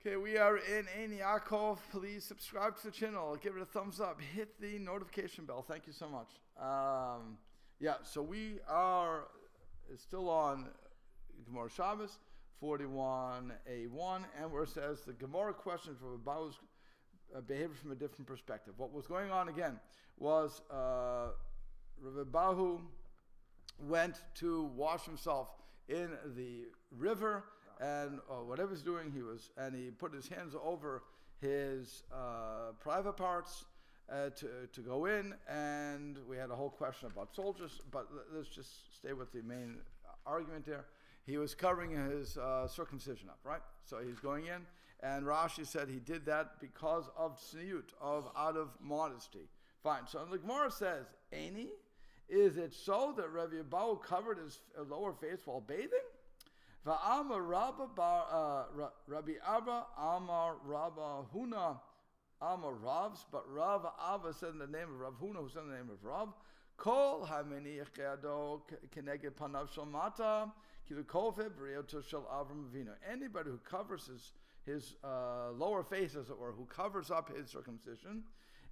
Okay, we are in Ein Yaakov. Please subscribe to the channel. Give it a thumbs up. Hit the notification bell. Thank you so much. So we are still on Gemara Shabbos 41a1, and where it says the Gemara questions from Abahu's behavior from a different perspective. What was going on again was Rav Abahu went to wash himself in the river, and whatever he's doing, he put his hands over his private parts to go in, and we had a whole question about soldiers, but let's just stay with the main argument there. He was covering his circumcision up, right? So he's going in, and Rashi said he did that because of tzniut, out of modesty. Fine. So the Gemara says, Eini, is it so that Rabbi Abahu covered his lower face while bathing? Va'amar Rabbi Abba, Amar Rabba Huna, Amar Ravs, but Rav Abba said in the name of Rav Huna, who said in the name of Rav, Kol hamini yechado keneged panav shel mata kilukove brioto shel Avram Avinu. Anybody who covers his lower face, as it were, who covers up his circumcision,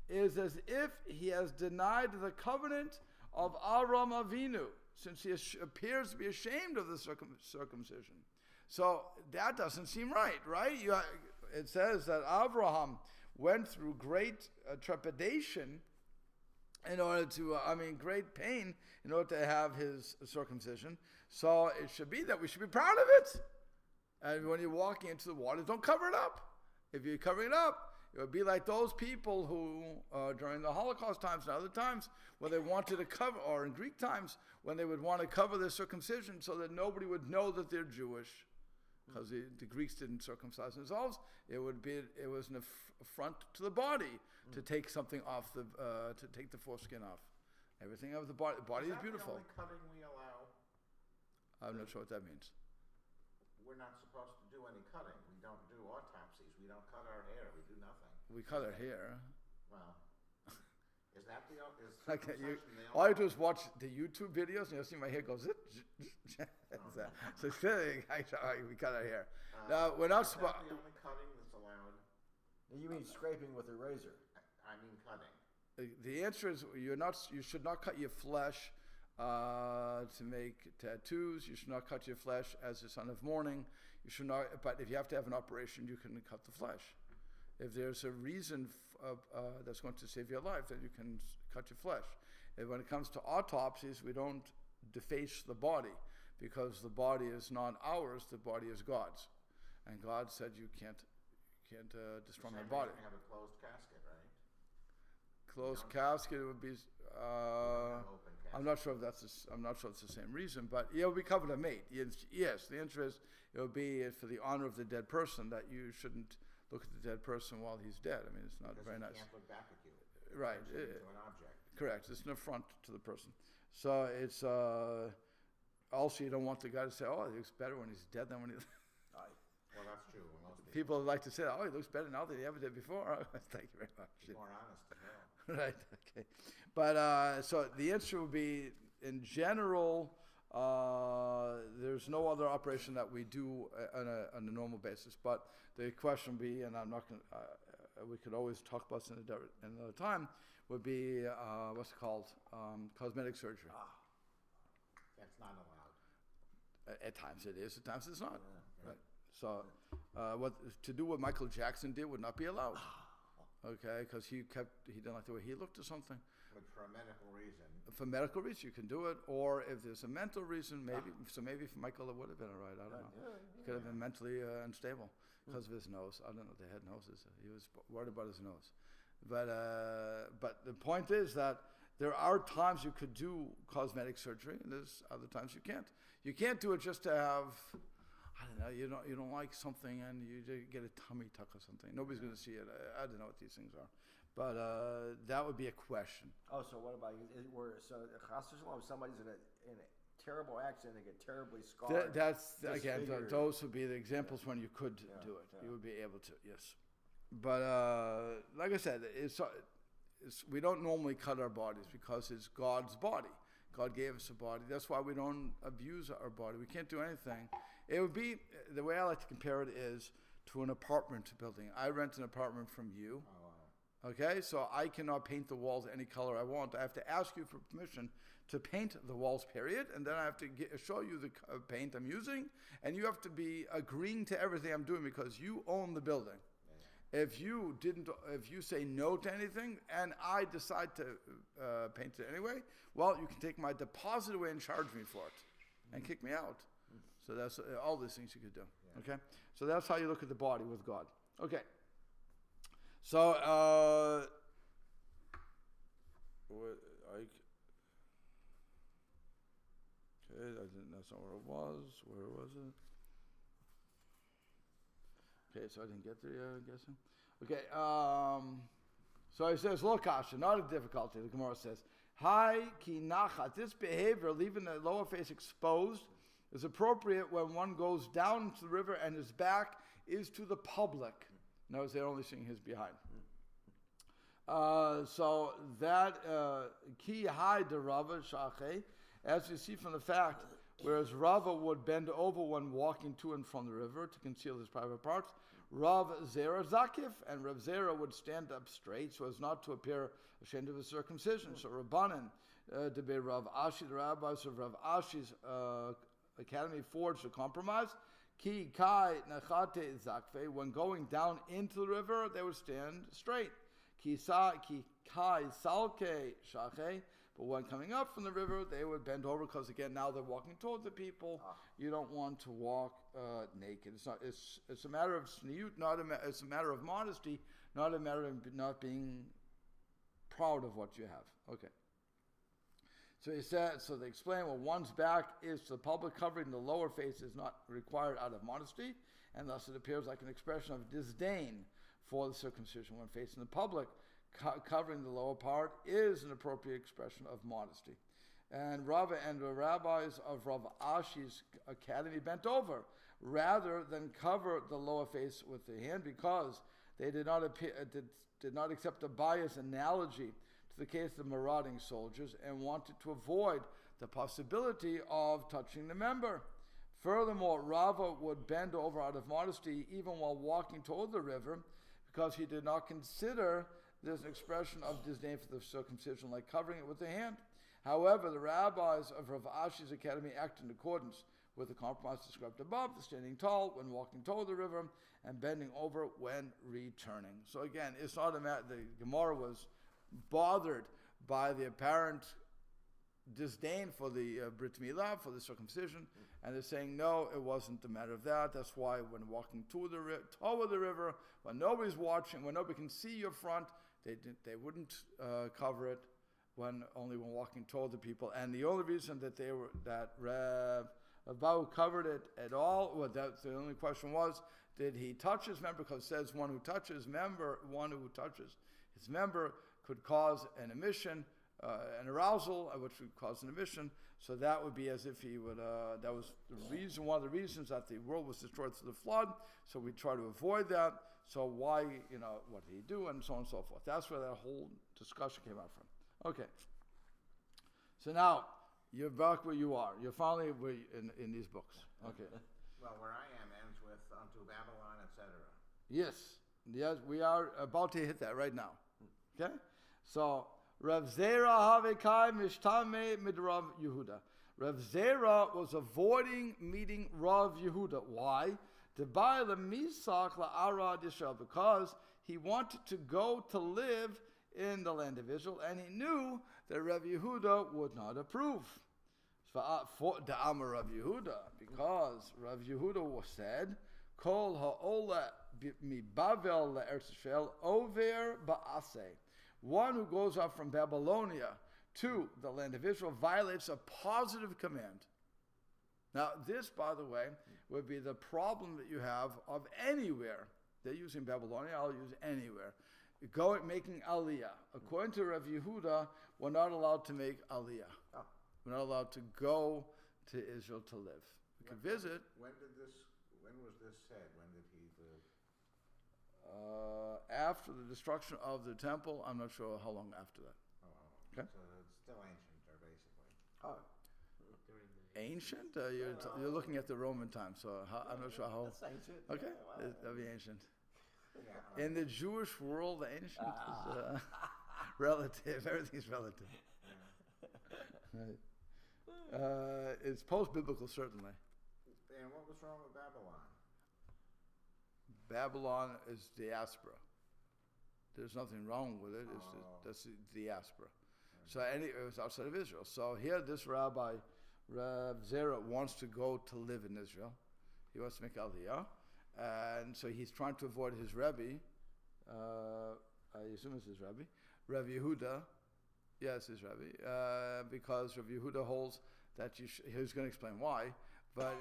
is as if he has denied the covenant of Avram Avinu, since he appears to be ashamed of the circumcision. So that doesn't seem right? It says that Abraham went through great trepidation in order to, great pain in order to have his circumcision. So it should be that we should be proud of it. And when you're walking into the water, don't cover it up. If you're covering it up, it would be like those people who, during the Holocaust times and other times, when they wanted to cover, or in Greek times, when they would want to cover their circumcision so that nobody would know that they're Jewish, because the Greeks didn't circumcise themselves. It was an affront to the body to take something off to take the foreskin off. Everything of the body. The body is beautiful. Is that the only cutting we allow? I'm not sure what that means. We're not supposed to do any cutting. We don't do autopsies. We don't cut our hair. We do nothing. We cut our hair. Well, is that the all you do is watch the YouTube videos, and you'll see my hair goes. So it's clearly we cut our hair. Now we're not supposed. Is that the only cutting that's allowed? You mean scraping with a razor? I mean cutting. The answer is you should not cut your flesh to make tattoos. You should not cut your flesh as a sign of mourning. You should not. But if you have to have an operation, you can cut the flesh. If there's a reason that's going to save your life, then you can cut your flesh. And when it comes to autopsies, we don't deface the body, because the body is not ours. The body is God's, and God said you can't destroy my body. You have a closed casket, right? Closed casket would be. I'm not sure if it's the same reason, but it will be covered a mate. Yes, the interest it would be for the honor of the dead person that you shouldn't look at the dead person while he's dead. It's not very nice. Can't look back at you. Right. Into an object. Correct. It's an affront to the person. So it's also you don't want the guy to say, "Oh, he looks better when he's dead than when he." Well, that's true. People like to say, "Oh, he looks better now than he ever did before." Thank you very much. Be more honest as well. Right. Okay. But so the answer would be, in general, there's no other operation that we do on a normal basis. But the question would be, and I'm not going to, we could always talk about this another time, would be, what's it called? Cosmetic surgery. That's not allowed. At times it is, at times it's not. Right. So to do what Michael Jackson did would not be allowed. Okay, because he didn't like the way he looked or something. But for a medical reason. For medical reason, you can do it, or if there's a mental reason, maybe. So maybe for Michael, it would have been all right. I don't know. He could have been mentally unstable because of his nose. I don't know. They had noses. He was worried about his nose. But the point is that there are times you could do cosmetic surgery, and there's other times you can't. You can't do it just to have. I don't know. You don't like something, and you get a tummy tuck or something. Nobody's going to see it. I don't know what these things are, but that would be a question. Oh, so what about if somebody's in a terrible accident, they get terribly scarred? That's again. Those would be the examples when you could do it. You would be able to, yes. But like I said, we don't normally cut our bodies because it's God's body. God gave us a body. That's why we don't abuse our body. We can't do anything. It would be, the way I like to compare it is to an apartment building. I rent an apartment from you. Oh, Okay, so I cannot paint the walls any color I want. I have to ask you for permission to paint the walls, period, and then I have to show you the paint I'm using, and you have to be agreeing to everything I'm doing because you own the building. If you say no to anything, and I decide to paint it anyway, well, you can take my deposit away and charge me for it, and kick me out. So that's all these things you could do. Okay, so that's how you look at the body with God. Okay. So, that's not where it was. Where was it? Okay, so I didn't get there yet, I'm guessing. Okay, so he says, look, Asha, not a difficulty. The Gemara says, Hi ki nachat. This behavior, leaving the lower face exposed, is appropriate when one goes down into the river and his back is to the public. Notice they're only seeing his behind. So that ki hai de Rava shache, as you see from the fact, whereas Rava would bend over when walking to and from the river to conceal his private parts, Rav Zera zakif, and Rav Zera would stand up straight so as not to appear ashamed of his circumcision. So Rabbanan, to be Rav Ashi, the rabbis of Rav Ashi's academy forged a compromise. Ki kai nachate zakfe, when going down into the river, they would stand straight. Ki kai salke shache, but when coming up from the river, they would bend over because again, now they're walking towards the people. You don't want to walk naked. It's a matter of sniut, it's a matter of modesty, not a matter of not being proud of what you have. Okay. So he said, so they explain, well, one's back is to the public, covering the lower face is not required out of modesty, and thus it appears like an expression of disdain for the circumcision. When facing the public, covering the lower part is an appropriate expression of modesty. And Rava and the rabbis of Rav Ashi's academy bent over rather than cover the lower face with the hand because they did not accept a biased analogy to the case of marauding soldiers and wanted to avoid the possibility of touching the member. Furthermore, Rava would bend over out of modesty even while walking toward the river because he did not consider this an expression of disdain for the circumcision like covering it with the hand. However, the rabbis of Rav Ashi's academy acted in accordance with the compromise described above, standing tall when walking toward the river and bending over when returning. So again, it's not a matter, the Gemara was bothered by the apparent disdain for the bris milah, for the circumcision, and they're saying, no, it wasn't a matter of that. That's why when walking toward the river, when nobody's watching, when nobody can see your front, they wouldn't cover it only when walking toward the people. And the only reason that Abahu covered it at all, the only question was, did he touch his member? Because it says one who touches his member could cause an emission, an arousal, which would cause an emission. So that would be as if he would, that was one of the reasons that the world was destroyed through the flood. So we try to avoid that. So why, what did he do? And so on and so forth. That's where that whole discussion came out from. Okay. So now, you're back where you are. You're finally in these books. Okay. Well, where I am ends with unto Babylon, etc. Yes, we are about to hit that right now. Okay? So, Rav Zera Havekai Mishtame mid Rav Yehuda. Rav Zera was avoiding meeting Rav Yehuda. Why? Because he wanted to go to live in the land of Israel, and he knew that Rav Yehuda would not approve. For the Amar Rav Yehuda, because Rav Yehuda said, Kol ha'ola mi Bavel le'Eretz Yisrael over ba'aseh. One who goes up from Babylonia to the land of Israel violates a positive command. Now, this, by the way, would be the problem that you have of anywhere. They're using Babylonia, I'll use anywhere. Making Aliyah. According to Rav Yehuda, we're not allowed to make Aliyah. Oh. We're not allowed to go to Israel to live. We can visit. When was this said? When did he live? After the destruction of the temple, I'm not sure how long after that. Oh, okay. So it's still ancient, or basically. Oh. ancient? You're looking at the Roman time, so I'm not sure how. That's ancient. Okay, Yeah, wow. that'll be ancient. Yeah. In the Jewish world, ancient is relative. Everything's relative. Right. It's post-biblical, certainly. And what was wrong with Babylon? Babylon is diaspora. There's nothing wrong with it. That's the diaspora. So it was outside of Israel. So here, this rabbi, Rav Zera, wants to go to live in Israel. He wants to make Aliyah. And so he's trying to avoid his Rebbe. I assume it's his Rebbe. Rav Yehuda. Yes, his Rebbe. Because Rav Yehuda holds that he's going to explain why, but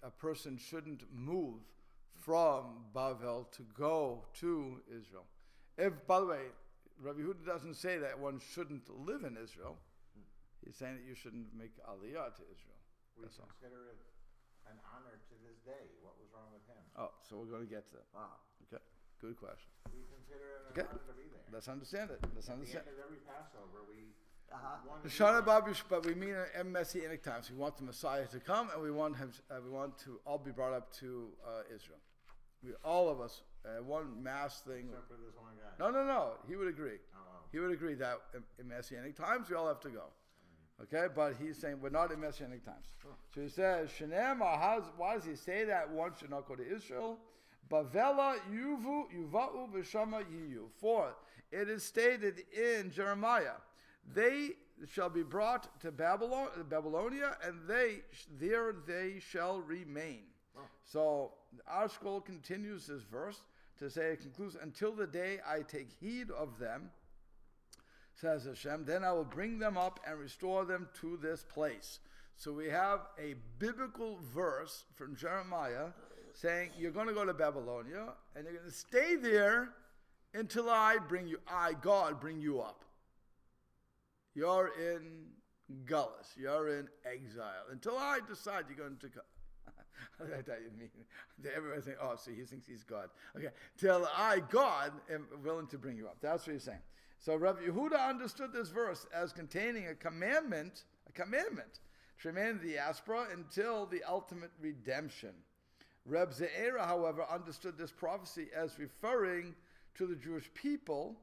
a person shouldn't move from Bavel to go to Israel. If, by the way, Rav Yehuda doesn't say that one shouldn't live in Israel. He's saying that you shouldn't make Aliyah to Israel. We consider it an honor to this day. What was wrong with him? Oh, so we're going to get to that. Wow. Okay, good question. We consider it an honor to be there. Let's understand it. Let's At the understand. end of every Passover, we want to be Shana there. Babish, but we mean in Messianic times. We want the Messiah to come, and we want him. We want to all be brought up to Israel. All of us, one mass thing. Except for this one guy. No. He would agree. Oh. He would agree that in Messianic times we all have to go. Okay, but he's saying we're not in Messianic times. So he says, Shenema, why does he say that one should not go to Israel? Bavela yuva'u v'shama yiyu. For it is stated in Jeremiah, they shall be brought to Babylonia, and there they shall remain. So our scroll continues this verse to say, it concludes, until the day I take heed of them, says Hashem, then I will bring them up and restore them to this place. So we have a biblical verse from Jeremiah saying, you're going to go to Babylonia, and you're going to stay there until God, bring you up. You're in gullus. You're in exile. Until I decide you're going to go. I thought you mean. Everybody think, oh, see, he thinks he's God. Okay. Till I, God, am willing to bring you up. That's what he's saying. So Rav Yehuda understood this verse as containing a commandment to remain in the diaspora until the ultimate redemption. Reb Ze'era, however, understood this prophecy as referring to the Jewish people.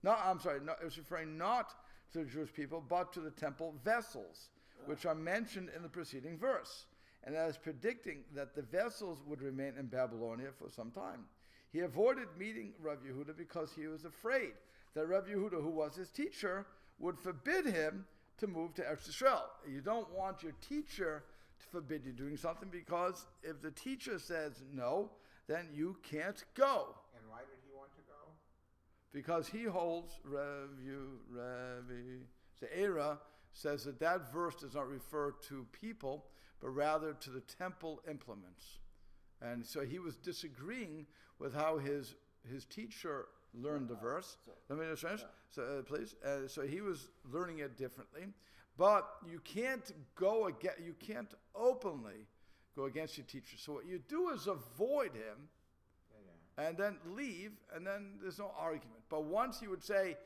It was referring not to the Jewish people, but to the temple vessels, which are mentioned in the preceding verse, and as predicting that the vessels would remain in Babylonia for some time. He avoided meeting Rav Yehuda because he was afraid that Rav Yehuda, who was his teacher, would forbid him to move to Eretz Yisrael. You don't want your teacher to forbid you doing something, because if the teacher says no, then you can't go. And why did he want to go? Because he holds, Rabbi Ze'era says that verse does not refer to people, but rather to the temple implements. And so he was disagreeing with how his teacher learned the verse. Let me just finish, please. So he was learning it differently. But you can't openly go against your teacher. So what you do is avoid him, and then leave, and then there's no argument. But once he would say,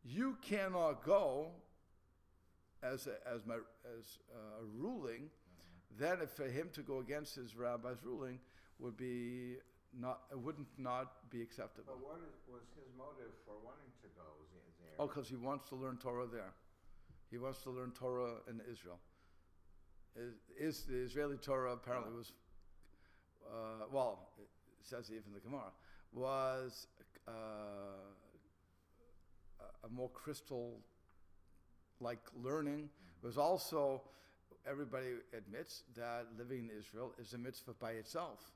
you cannot go as a ruling, then for him to go against his rabbi's ruling would wouldn't be acceptable. But what was his motive for wanting to go there? Oh, because he wants to learn Torah there. He wants to learn Torah in Israel. The Israeli Torah apparently was, it says even the Gemara, was a more crystal-like learning. It was also, everybody admits that living in Israel is a mitzvah by itself.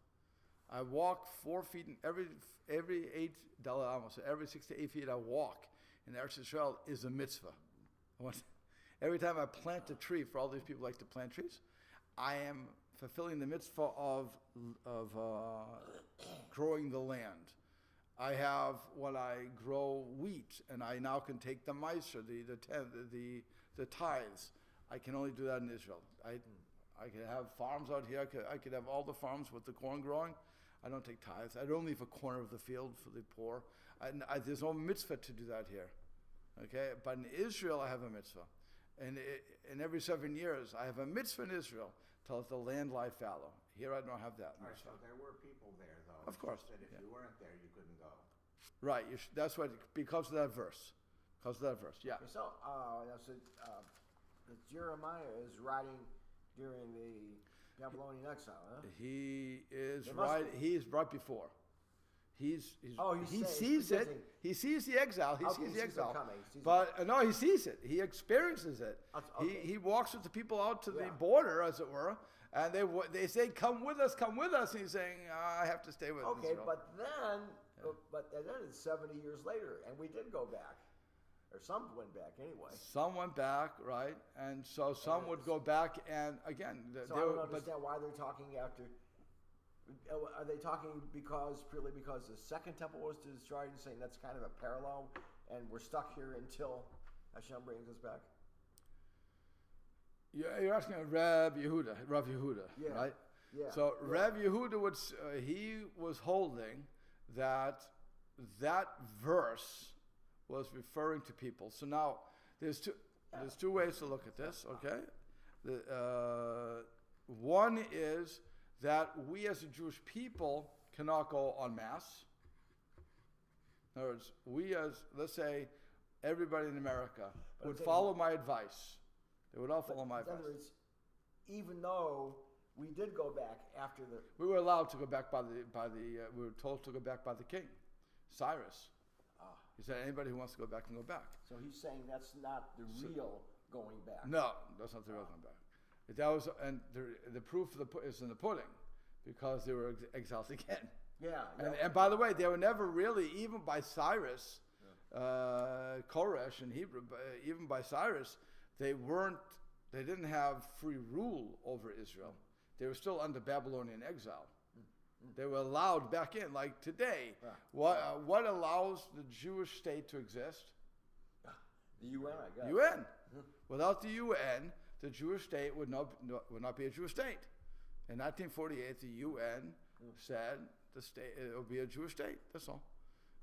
I walk 4 feet, every $8 almost, every 6 to 8 feet I walk in Eretz Yisrael is a mitzvah. Every time I plant a tree, for all these people who like to plant trees, I am fulfilling the mitzvah of growing the land. When I grow wheat, and I now can take the miser, the tithes. I can only do that in Israel. I could have farms out here. I could have all the farms with the corn growing. I don't take tithes. I don't leave a corner of the field for the poor. There's no mitzvah to do that here. Okay, but in Israel I have a mitzvah. and every 7 years I have a mitzvah in Israel to let the land lie fallow. Here I don't have that All right, mitzvah. so there were people there, though. Of course, That if yeah. you weren't there, you couldn't go. Right. That's what, because of that verse. Because of that verse. Yeah. Okay, so Jeremiah is writing during the Babylonian exile, huh? He is There must right. be. He is right before. He saying- sees it. saying- He sees the exile. He Okay, sees he the sees it exile. coming. He sees it. But no, he sees it. He experiences it. Okay. He walks with the people out to the Yeah. border, as it were, and they say, "Come with us, come with us." And he's saying, "I have to stay with Okay, Israel." but then it's 70 years later, and we did go back, or some went back anyway. Some went back, right, and so some would go back, and again, So I don't understand why they're talking after. Are they talking purely because the second temple was destroyed and saying that's kind of a parallel, and we're stuck here until Hashem brings us back? You're asking Rav Yehuda, Yeah. right? Yeah. So yeah. Rav Yehuda he was holding that verse was referring to people. So now there's two ways to look at this. Okay, one is that we as a Jewish people cannot go en masse. In other words, let's say everybody in America would follow my advice. They would all follow my In advice. other words, even though we did go back after the. We were allowed to go back we were told to go back by the king, Cyrus. He said anybody who wants to go back can go back. So he's saying that's not the real going back. No, that's not the real going back. That was, and the proof is in the pudding, because they were exiled again. Yeah. And by the way, they were never really, even by Cyrus, Koresh in Hebrew, even by Cyrus, they didn't have free rule over Israel. They were still under Babylonian exile. They were allowed back in, like today. What allows the Jewish state to exist? The UN, I guess. UN. Without the UN, the Jewish state would not be a Jewish state. In 1948, the UN said it would be a Jewish state. That's all.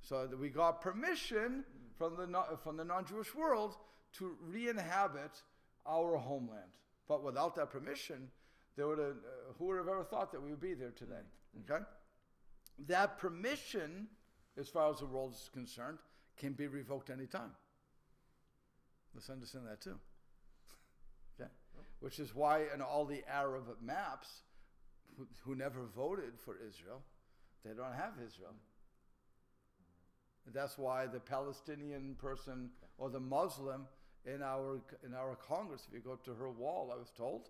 So we got permission from the non-Jewish world to re-inhabit our homeland. But without that permission, who would have ever thought that we would be there today? Okay? That permission, as far as the world is concerned, can be revoked anytime. Let's understand that too. Okay? Which is why in all the Arab maps, who never voted for Israel, they don't have Israel. That's why the Palestinian person or the Muslim in our Congress, if you go to her wall, I was told,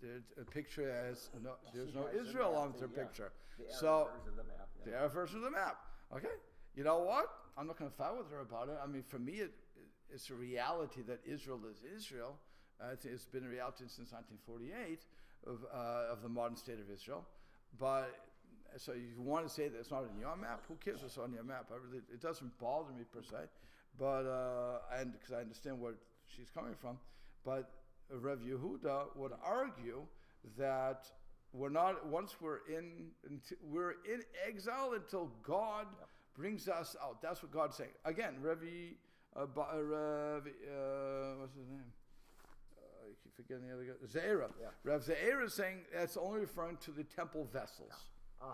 there's a picture there's no Israel on her picture. The Arab version of the map. The Arab version of the map. Okay, you know what? I'm not going to fight with her about it. I mean, for me, it's a reality that Israel is Israel. It's been a reality since 1948 of the modern state of Israel. But so you want to say that it's not on your map? Who cares what's on your map? It doesn't bother me per se, but and because I understand where she's coming from. But Rev Yehuda would argue that we're not, once we're in exile until God brings us out. That's what God's saying. Again, what's his name? I keep forgetting the other guy. Ze'era. Yeah. Rev Ze'era is saying that's only referring to the temple vessels.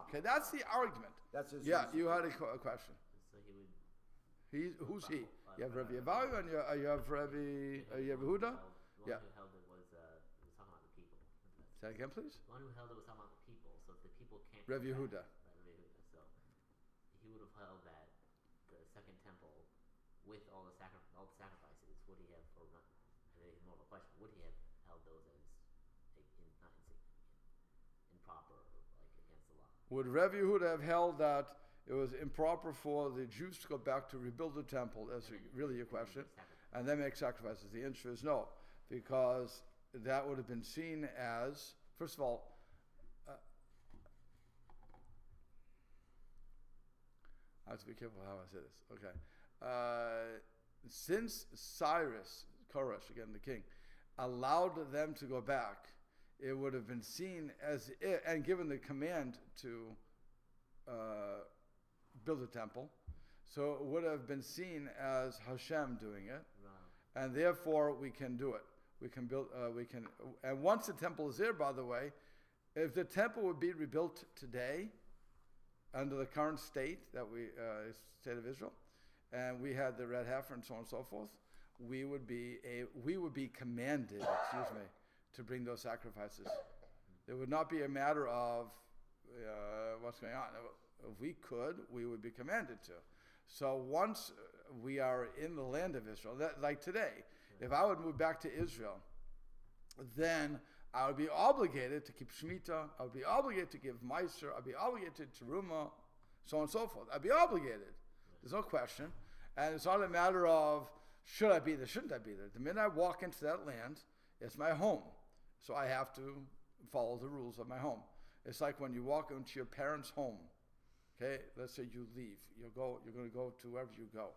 Okay, that's the argument. That's his reason. You had a question. So he would. Who's he? You have Rev Yevayu and you have Rev Yehuda. The one who held it was talking about the people. Say again, please. The one who held it was talking about the people. So if the people can't. Rev Yehuda. Right, Rev Yehuda. So he would have held that the second temple, with all the sacrifices, would he have, or not? I think more of a question. Would he have held those as improper, like against the law? Would Rev Yehuda have held that it was improper for the Jews to go back to rebuild the temple? That's really your question. And then make sacrifices. The answer is no, because that would have been seen as, first of all, I have to be careful how I say this. Okay. Since Cyrus, Koresh, again the king, allowed them to go back, it would have been seen as, and given the command to build a temple, so it would have been seen as Hashem doing it. Wow. and therefore we can do it. We can build. And once the temple is there, by the way, if the temple would be rebuilt today, under the current state state of Israel, and we had the red heifer and so on and so forth, we would be commanded, to bring those sacrifices. It would not be a matter of what's going on. If we could, we would be commanded to. So once we are in the land of Israel, like today, if I would move back to Israel, then I would be obligated to keep Shemitah, I would be obligated to give Meiser, I'd be obligated to Teruma, so on and so forth. I'd be obligated. There's no question. And it's not a matter of should I be there, shouldn't I be there. The minute I walk into that land, it's my home. So I have to follow the rules of my home. It's like when you walk into your parents' home. Okay, let's say you leave. You're going to go to wherever you go.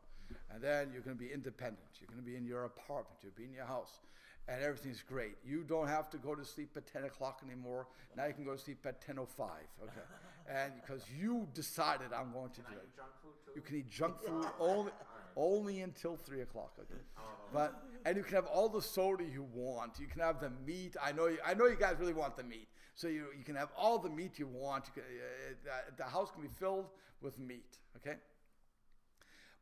And then you're going to be independent. You're going to be in your apartment. You'll be in your house. And everything's great. You don't have to go to sleep at 10 o'clock anymore. Now you can go to sleep at 10:05. Okay, and because you decided I'm going to do it. Eat junk food too? You can eat junk food only until 3 o'clock. Okay, Oh. and you can have all the soda you want. You can have the meat. I know you guys really want the meat. So you can have all the meat you want. You can, the house can be filled with meat. Okay.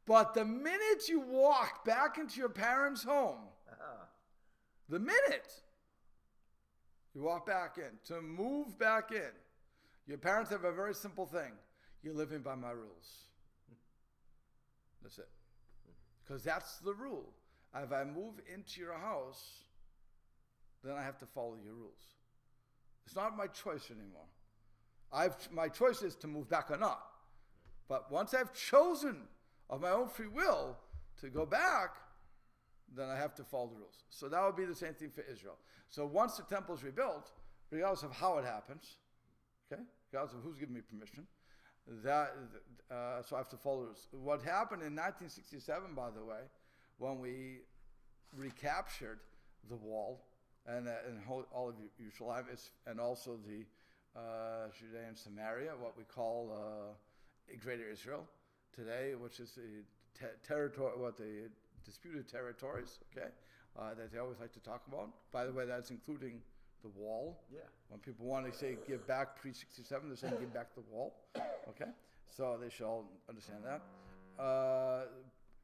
But the minute you walk back into your parents' home, the minute you walk back in, to move back in, your parents have a very simple thing. You're living by my rules. That's it. Because that's the rule. If I move into your house, then I have to follow your rules. It's not my choice anymore. My choice is to move back or not. But once I've chosen of my own free will to go back, then I have to follow the rules. So that would be the same thing for Israel. So once the temple is rebuilt, regardless of how it happens, okay, regardless of who's giving me permission, so I have to follow the rules. What happened in 1967, by the way, when we recaptured the wall and all of Yerushalayim, and also the Judea and Samaria, what we call Greater Israel today, which is the territory, the disputed territories, okay, that they always like to talk about. By the way, that's including the wall. Yeah. When people want to say give back pre-67, they're saying give back the wall. Okay. So they should all understand that.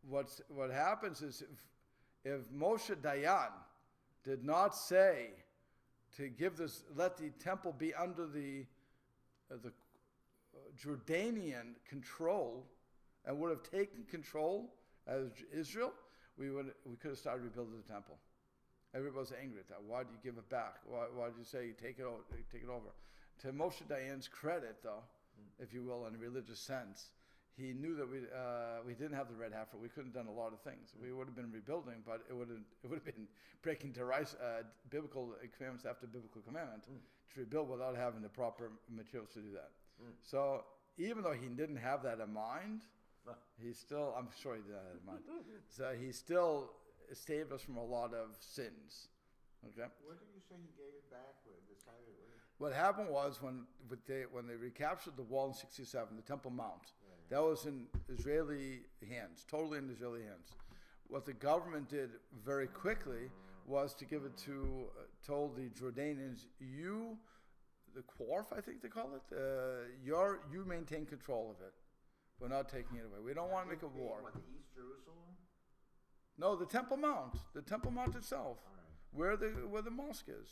What happens is if Moshe Dayan did not say to let the temple be under the Jordanian control, and would have taken control as Israel, we could have started rebuilding the temple. Everybody was angry at that. Why do you give it back? Why did you say you take it over? To Moshe Dayan's credit, though, if you will, in a religious sense, he knew that we didn't have the red heifer. We couldn't have done a lot of things. We would have been rebuilding, but it would have been breaking biblical commandments after biblical commandment to rebuild without having the proper materials to do that. So even though he didn't have that in mind, I'm sure he did have that in mind. So he still saved us from a lot of sins. Okay. What did you say he gave it back with? What happened was when they recaptured the wall in 1967, the Temple Mount, that was in Israeli hands, totally in Israeli hands. What the government did very quickly was to give it told the Jordanians, the Quarf, I think they call it, you maintain control of it. We're not taking it away. We don't want to make a war. What, the East Jerusalem? No, the Temple Mount. The Temple Mount itself, where the mosque is.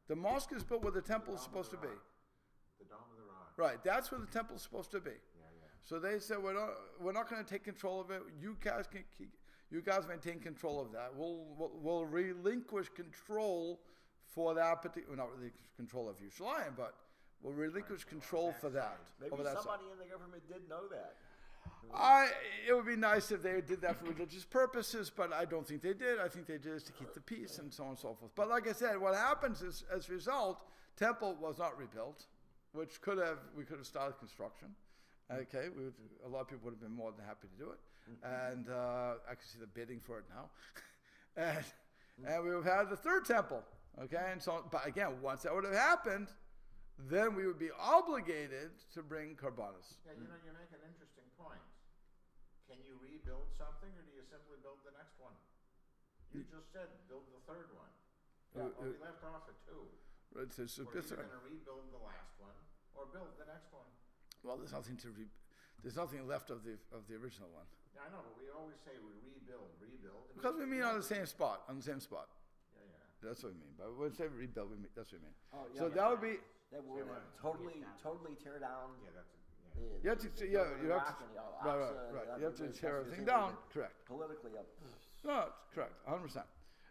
The mosque is built where the temple is supposed to be. The Dome of the Rock. Right, that's where the temple is supposed to be. So they said we're not going to take control of it. You guys maintain control of that. We'll relinquish control for that particular, not relinquish control of Yerushalayim, but we'll relinquish control for that. Maybe somebody in the government did know that. It would be nice if they did that for religious purposes, but I don't think they did. I think they did it to keep the peace and so on and so forth. But like I said, what happens is, as a result, temple was not rebuilt, which we could have started construction. Okay, a lot of people would have been more than happy to do it, and I can see the bidding for it now, and we would have had the third temple. Okay, and so, but again, once that would have happened, then we would be obligated to bring karbanos. Yeah, you make an interesting point. Can you rebuild something, or do you simply build the next one? You just said build the third one. Yeah. Well, we left off at 2. Right, so We're either going to rebuild the last one or build the next one. well, there's nothing there's nothing left of the original one. Yeah, I know, but we always say we rebuild. Because we mean on the same spot, Yeah. That's what we mean. But when we say rebuild, that's what we mean. Oh, yeah. So that would be, That would totally tear down. Yeah, that's you have to, you have to, right. You have to tear everything down. Correct. Politically up. No, it's correct, 100%.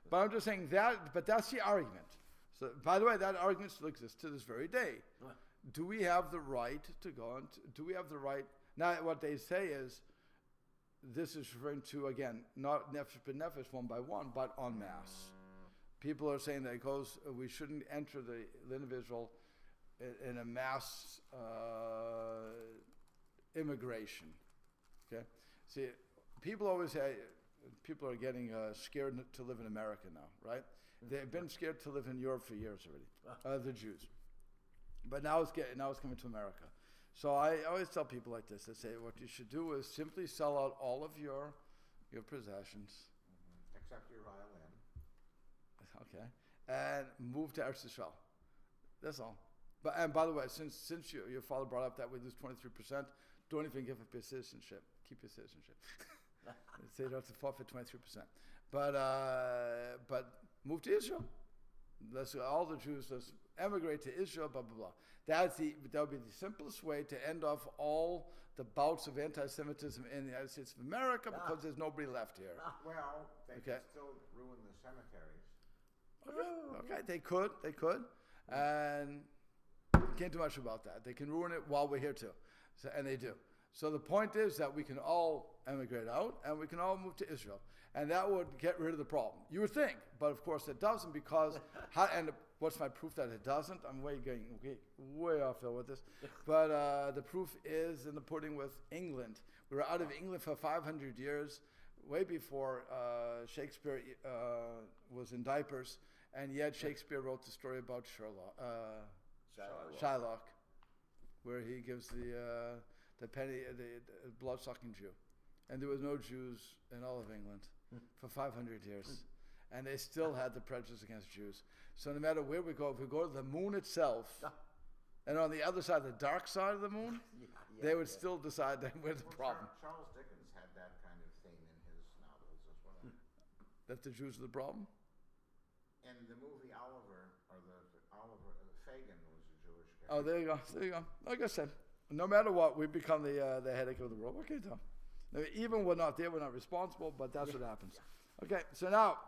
But I'm just saying that, but that's the argument. So, by the way, that argument still exists to this very day. Right. Do we have the right to go on? Do we have the right? Now, what they say is, this is referring to, again, not nefesh b'nefesh one by one, but en masse. People are saying that it goes, we shouldn't enter the individual in a mass immigration. Okay? See, people always say, people are getting scared to live in America now, right? They've been scared to live in Europe for years already, the Jews. But now it's coming to America. So I always tell people like this, I say, what you should do is simply sell out all of your possessions. except your violin. Okay. And move to Eretz Yisrael. That's all. But and by the way, since your father brought up that we lose 23%, don't even give up your citizenship. Keep your citizenship. So you don't have to forfeit 23%. But move to Israel. Let's all the Jews. Let's emigrate to Israel. Blah blah blah. That would be the simplest way to end off all the bouts of anti-Semitism in the United States of America because there's nobody left here. Well, they can still ruin the cemeteries. Okay, they could, and can't do much about that. They can ruin it while we're here too, and they do. So the point is that we can all emigrate out, and we can all move to Israel, and that would get rid of the problem. You would think, but of course it doesn't because. And what's my proof that it doesn't? I'm way off field with this, but the proof is in the pudding with England. We were out of England for 500 years, way before Shakespeare was in diapers. And yet Shakespeare wrote the story about Shylock, where he gives the blood-sucking Jew, and there was no Jews in all of England for 500 years, and they still had the prejudice against Jews. So no matter where we go, if we go to the moon itself, and on the other side, the dark side of the moon, they would still decide that we're the problem. Charles Dickens had that kind of theme in his novels as well. That the Jews are the problem. In the movie Oliver, Fagin was a Jewish character. Oh, there you go. Like I said, no matter what, we become the headache of the world. Okay, Tom. Now, even we're not there, we're not responsible, but that's what happens. Okay, so now,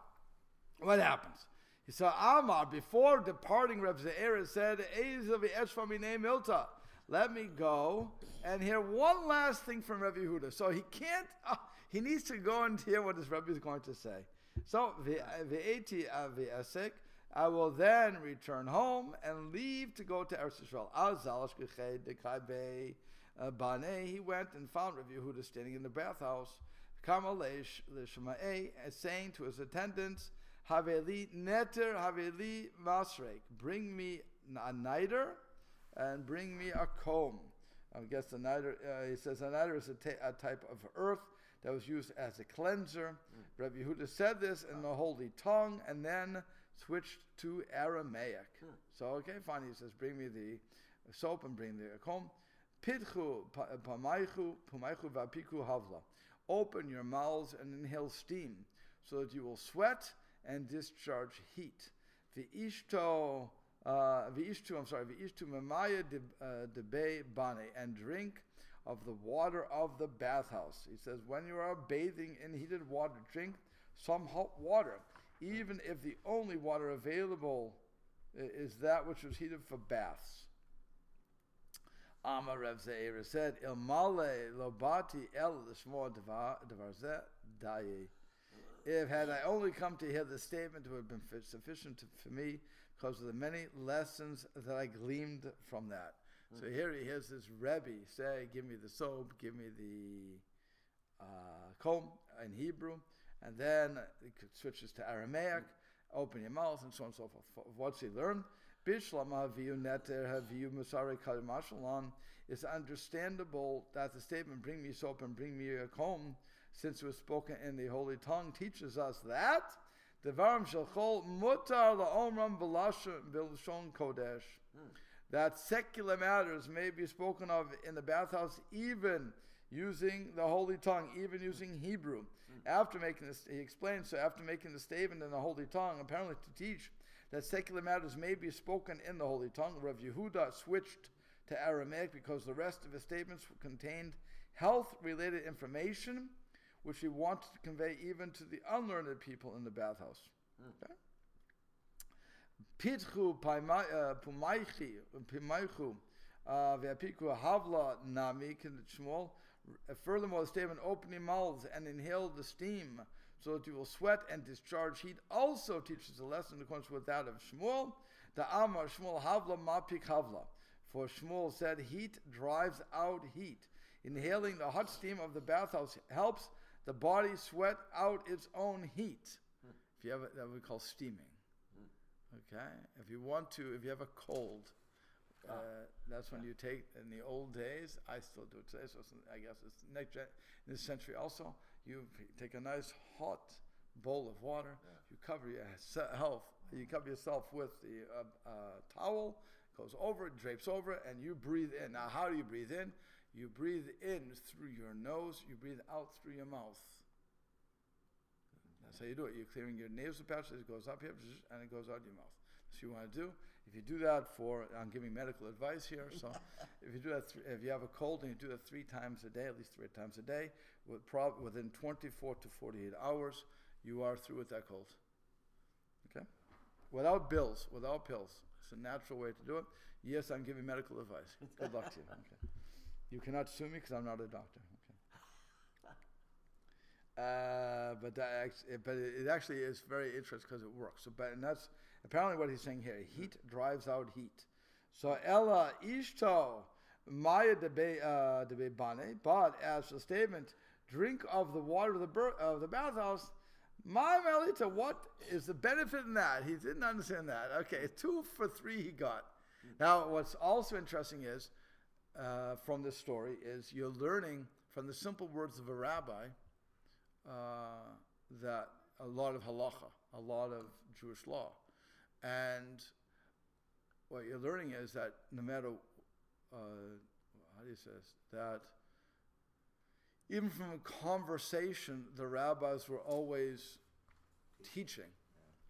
what happens? So Amar, before departing, Reb Ze'er said, Milta, let me go and hear one last thing from Rebbe Yehuda. So he can't, he needs to go and hear what his Rebbe is going to say. So, I will then return home and leave to go to Eretz Yisrael. He went and found Rabbi Yehuda standing in the bathhouse, saying to his attendants, Haveli neter, haveli masrek, bring me a niter and bring me a comb. I guess the niter, he says a niter is a type of earth that was used as a cleanser. Rabbi Yehuda said this in the holy tongue and then switched to Aramaic. So, okay, fine. He says, bring me the soap and bring the comb. Pitchu pamaychu vapiku havla. Open your mouths and inhale steam so that you will sweat and discharge heat. V'ishtu memaya debe bane, and drink of the water of the bathhouse. He says, when you are bathing in heated water, drink some hot water, even if the only water available is that which was heated for baths. Amar Reb Ze'er said, Ilmale lobati el l'shmo devarzeh daye. If had I only come to hear the statement, it would have been sufficient for me because of the many lessons that I gleaned from that. So here he hears this Rebbe say, give me the soap, give me the comb in Hebrew, and then it switches to Aramaic, open your mouth, and so on and so forth. What's he learned? It's understandable that the statement, bring me soap and bring me a comb, since it was spoken in the holy tongue, teaches us that Devarim Shalchol Mutar LaOmram B'Lashon Kodesh. That secular matters may be spoken of in the bathhouse, even using the holy tongue, even using Hebrew. After making this, he explains, so after making the statement in the holy tongue, apparently to teach that secular matters may be spoken in the holy tongue, Rav Yehuda switched to Aramaic because the rest of his statements contained health-related information, which he wanted to convey even to the unlearned people in the bathhouse. Okay? Pitchu Pumaichu Ve'apiku Havla Nami Shmuel. Furthermore, the statement opening mouths and inhale the steam so that you will sweat and discharge heat also teaches a lesson in accordance with that of Shmuel. The Amar Shmuel Havla Mapik Havla. For Shmuel said heat drives out heat. Inhaling the hot steam of the bathhouse helps the body sweat out its own heat. If you have that we call steaming. Okay? If you have a cold, that's when you take, in the old days, I still do it today, so I guess it's in this century also, you take a nice hot bowl of water, you cover yourself with the towel, goes over it, drapes over it, and you breathe in. Now, how do you breathe in? You breathe in through your nose, you breathe out through your mouth. That's how you do it. You're clearing your nasal passages, it goes up here, and it goes out your mouth. So you want to do, if you do that I'm giving medical advice here, so if you do that, if you have a cold and you do that 3 times a day, at least 3 times a day, within 24 to 48 hours, you are through with that cold. Okay? Without pills. It's a natural way to do it. Yes, I'm giving medical advice. Good luck to you. Okay. You cannot sue me because I'm not a doctor. Okay. But it actually is very interesting because it works. And that's apparently what he's saying here. Heat drives out heat. So Ella Ishto Maya de Bane. But as the statement, drink of the water of the bathhouse. My Melita, what is the benefit in that? He didn't understand that. Okay, 2 for 3 he got. Now, what's also interesting is, from this story, is you're learning from the simple words of a rabbi that a lot of halacha, a lot of Jewish law. And what you're learning is that no matter, how do you say this, that even from a conversation, the rabbis were always teaching,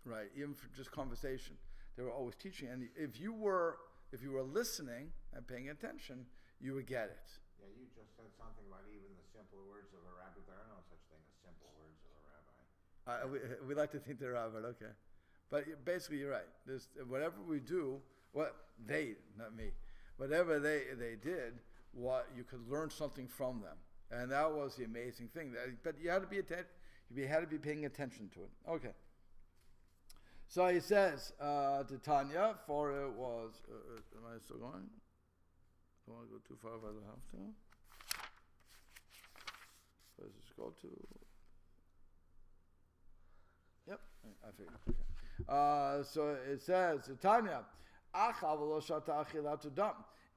right? Even for just conversation, they were always teaching. And if you were listening and paying attention, you would get it. Yeah, you just said something about even the simple words of a rabbi. There are no such thing as simple words of a rabbi. We like to think they're rabbi, okay. But basically, you're right. Whatever we do, not me, whatever they did, you could learn something from them. And that was the amazing thing. But you had to be paying attention to it. Okay. So he says to Tanya, for it was. Am I still going? Don't want to go too far if I don't have to. Let's just go to. Yep, I figured. Okay. So it says to Tanya,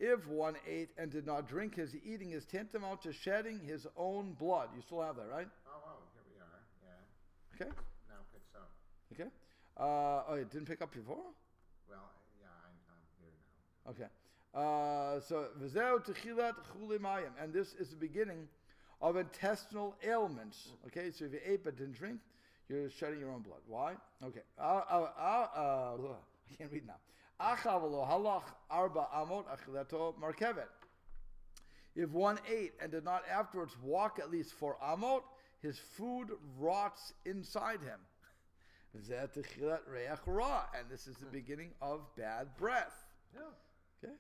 if one ate and did not drink, his eating is tantamount to shedding his own blood. You still have that, right? Oh, here we are. Yeah. Okay. Now it picks up. Okay. It didn't pick up before? Well, yeah, I'm here now. Okay. So v'zeu techilat chuli mayim, and this is the beginning of intestinal ailments. Okay. So if you ate but didn't drink, you're shedding your own blood. Why? Okay. I can't read now. If one ate and did not afterwards walk at least 4 amot, his food rots inside him. And this is the beginning of bad breath. Yeah. Okay.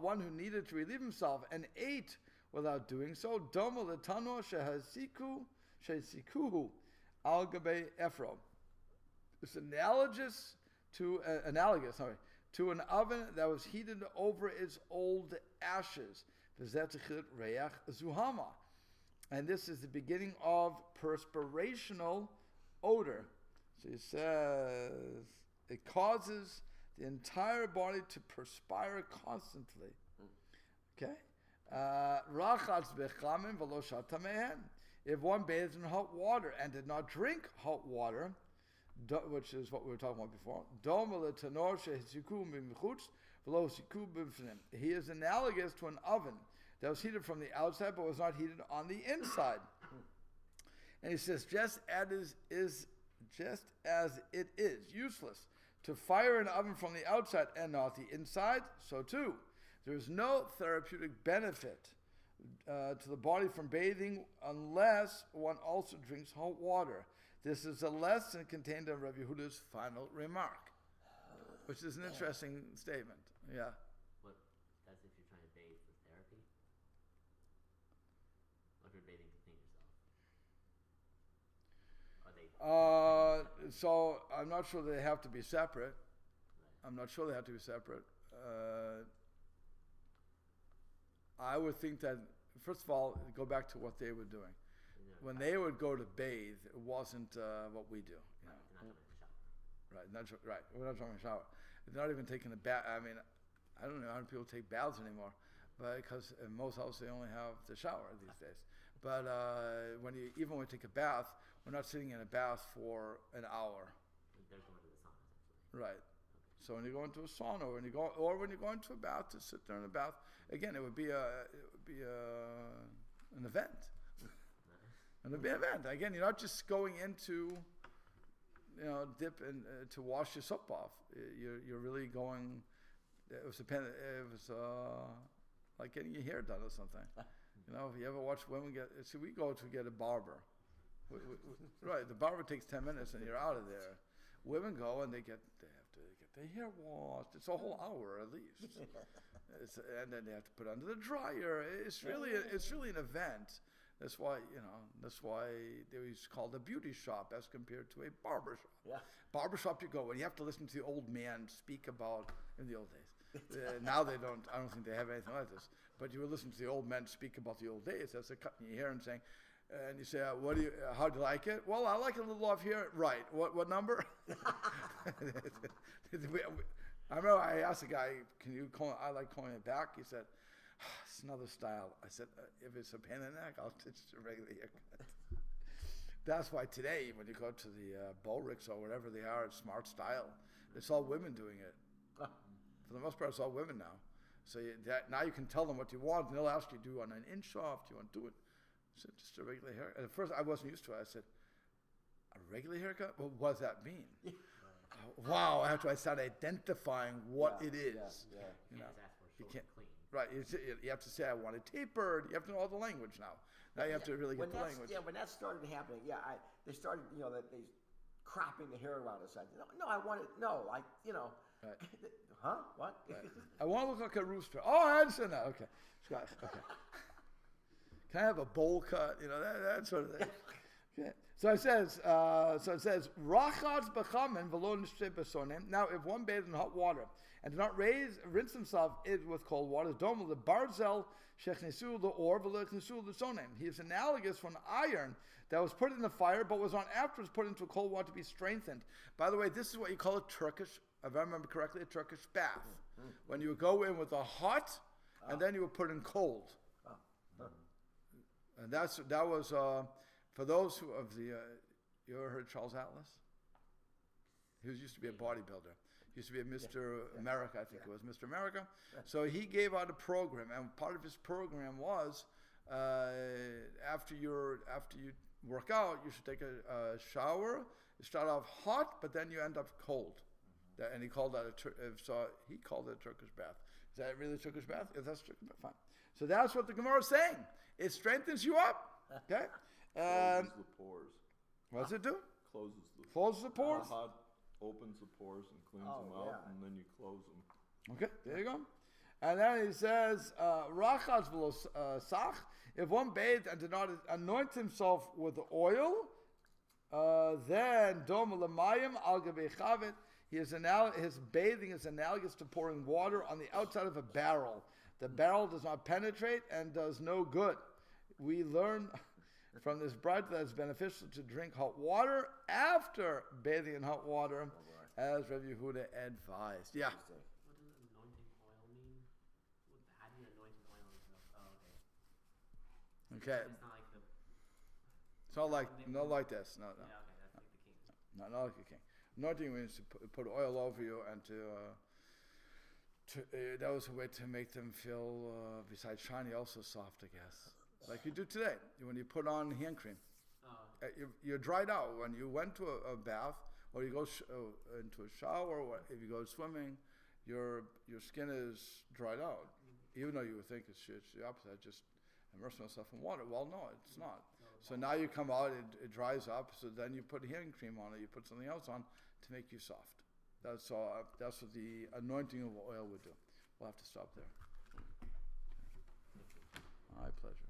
One who needed to relieve himself and ate without doing so. Domo letano shehasikuhu al gabe ephro. It's analogous to an oven that was heated over its old ashes. And this is the beginning of perspirational odor. So he says it causes the entire body to perspire constantly. Okay? if one bathed in hot water and did not drink hot water, which is what we were talking about before, he is analogous to an oven that was heated from the outside but was not heated on the inside. And he says, just as it is useless to fire an oven from the outside and not the inside, so too there is no therapeutic benefit to the body from bathing unless one also drinks hot water. This is a lesson contained in Rabbi Yehuda's final remark, which is an interesting statement. Yeah. What? That's if you're trying to bathe for therapy? Or if you're bathing to clean yourself? Are they? So I'm not sure they have to be separate. Right. I'm not sure they have to be separate. I would think that, first of all, go back to what they were doing. When they would go to bathe, it wasn't what we do. You know? Right, right. We're not talking shower. They're not even taking a bath. I mean, I don't know how many people take baths anymore, but because in most houses they only have the shower these days. But when you take a bath, we're not sitting in a bath for an hour. They're going to the sauna, essentially. Right. So when you go into a sauna, when you go into a bath to sit there in a bath, again, it would be an event. And it'd be an event. Again, you're not just going into, dip and to wash your soap off. You're really going. It was like getting your hair done or something. If you ever watch women we go to get a barber. Right, the barber takes 10 minutes and you're out of there. Women go and they have to get their hair washed. It's a whole hour at least. And then they have to put it under the dryer. It's really an event. That's why they was called a beauty shop as compared to a barber shop. Yeah. Barber shop you go and you have to listen to the old man speak about in the old days. Now they don't. I don't think they have anything like this. But you would listen to the old men speak about the old days as they're cutting your hair and saying, and you say, how do you like it? Well, I like it a little off here. Right. What number? I remember I asked the guy, I like calling it back. He said, it's another style. I said, if it's a pain in the neck, I'll just a regular haircut. That's why today, when you go to the Bolricks or whatever they are, it's smart style. It's all women doing it. For the most part, it's all women now. So now you can tell them what you want, and they'll ask you, do you want an inch off? Do you want to do it? I said, just a regular haircut. At first, I wasn't used to it. I said, a regular haircut? Well, what does that mean? Wow, after I started identifying what it is. Yeah. You can't. Right, you have to say, I want it tapered. You have to know all the language now. Now you have to really get the language. Yeah, when that started happening, they started, they cropping the hair around the side. No, I want it, right. Huh? What? Right. I want to look like a rooster. Oh, I understand that. Okay. Okay. Can I have a bowl cut? That sort of thing. Okay. So it says, Rachatz b'chamen v'lo nishte b'sonim. Now, if one bathed in hot water and did not rinse himself with cold water, domel the barzel shechnesu the or v'lechnesu the sonim. He is analogous to an iron that was put in the fire, but was not afterwards put into cold water to be strengthened. By the way, this is what you call a Turkish, if I remember correctly, a Turkish bath. When you would go in with a hot, and then you would put in cold. And that was for those who you ever heard Charles Atlas? He used to be a bodybuilder. He used to be a Mr. America, I think it was Mr. America. So he gave out a program, and part of his program was after you work out, you should take a shower. You start off hot, but then you end up cold. And he called that he called it a Turkish bath. Is that really a Turkish bath? If that's Turkish bath, fine. So that's what the Gemara is saying. It strengthens you up. Okay. Closes the pores. What does it do? Closes the pores. Hot opens the pores and cleans them out, and then you close them. Okay, there you go. And then he says, Rachatz v'lo sach. If one bathed and did not anoint himself with oil, then dom l'mayim al gabei chavet. His bathing is analogous to pouring water on the outside of a barrel. The barrel does not penetrate and does no good. We learn from this bride that it's beneficial to drink hot water after bathing in hot water, as Rabbi Yehuda advised. Yeah. What does anointing oil mean? How do you anoint oil and stuff? Oh, okay. Okay. It's not like It's not like this. No. Yeah, okay, that's like the king. Not like a king. Anointing means to put oil over you and that was a way to make them feel, besides shiny, also soft, I guess. Like you do today when you put on hand cream. You're dried out when you went to a bath or you go into a shower or if you go swimming, your skin is dried out. Even though you would think it's the opposite. I just immerse myself in water. Well, no, it's not. So now you come out, it dries up. So then you put hand cream on it. You put something else on to make you soft. That's all. That's what the anointing of oil would do. We'll have to stop there. My pleasure.